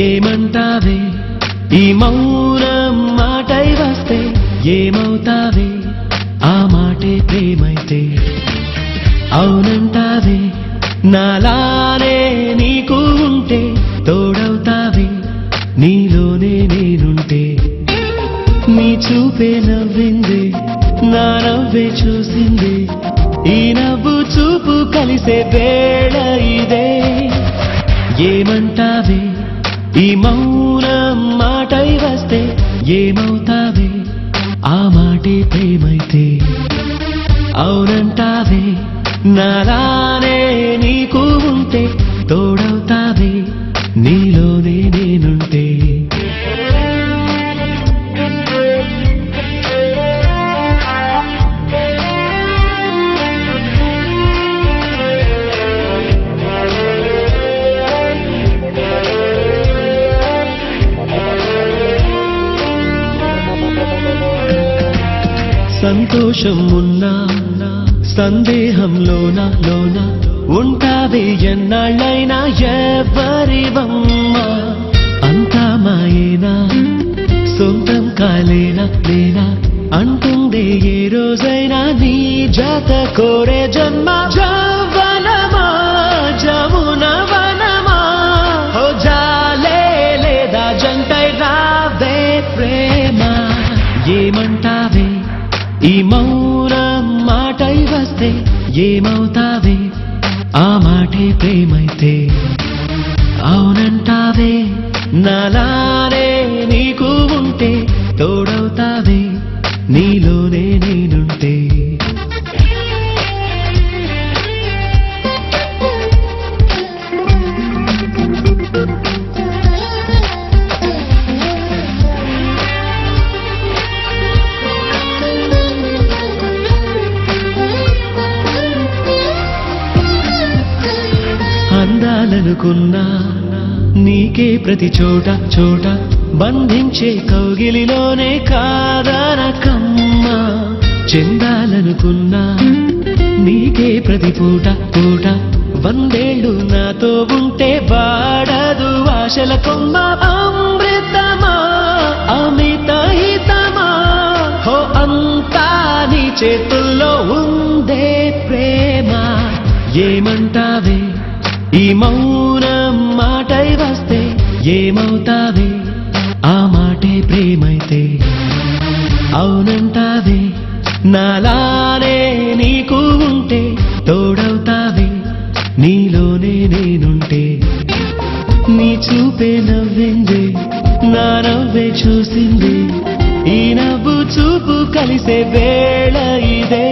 ఏమంటావే ఈ మౌనం మాటై వస్తే ఏమవుతావే ఆ మాటే ప్రేమైతే అవునంటావే నాలానే నీకు ఉంటే తోడవుతావే నీలోనే నేనుంటే నీ చూపే నవ్వింది నా నవ్వే చూసింది ఈ నవ్వు చూపు కలిసే వేళ ఇదే ఏమంటావే ఈ మౌనం మాటై వస్తే ఏమవుతావే ఆ మాటే ప్రేమైతే అవునంటావే నాలానే నీకు ఉంటే తోడవుతావే నీలోనే నేనుంటే సంతోషం ఉన్నా సందేహంలోన ఉంటావే ఎన్నాళ్ళైనా ఎవరివమ్మా అంతా మాయేనా సొంతం కాలేనా లేనా అంటుందే ఏ రోజైనా నీ జత కోరే జన్మ జవనమా జమున వనమా హో జాలే లేదా జంటై రావే ప్రేమ ఏమంటావే ఈ మౌనం మాటై వస్తే ఏమవుతావే ఆ మాటే ప్రేమైతే అవునంటావే నాలానే నీకు ఉంటే తోడవుతావే నీలోనే నేనుంటే అందాలనుకున్నా నీకే ప్రతి చోట బంధించే కౌగిలిలోనే కాదనకమ్మా చెందాలనుకున్నా నీకే ప్రతి పూట వందేళ్ళు నాతో ఉంటే వాడదు ఆశల కొమ్మ అమృతమా అమిత హితమా హో అంతా నీ చేతుల్లో ఉందే ప్రేమ ఏమంటావే ఈ మౌనం మాటై వస్తే ఏమవుతావే ఆ మాటే ప్రేమైతే అవునంటావే నాలానే నీకు ఉంటే తోడవుతావే నీలోనే నేనుంటే నీ చూపే నవ్వింది నా నవ్వే చూసింది ఈ నవ్వు చూపు కలిసే వేళ ఇదే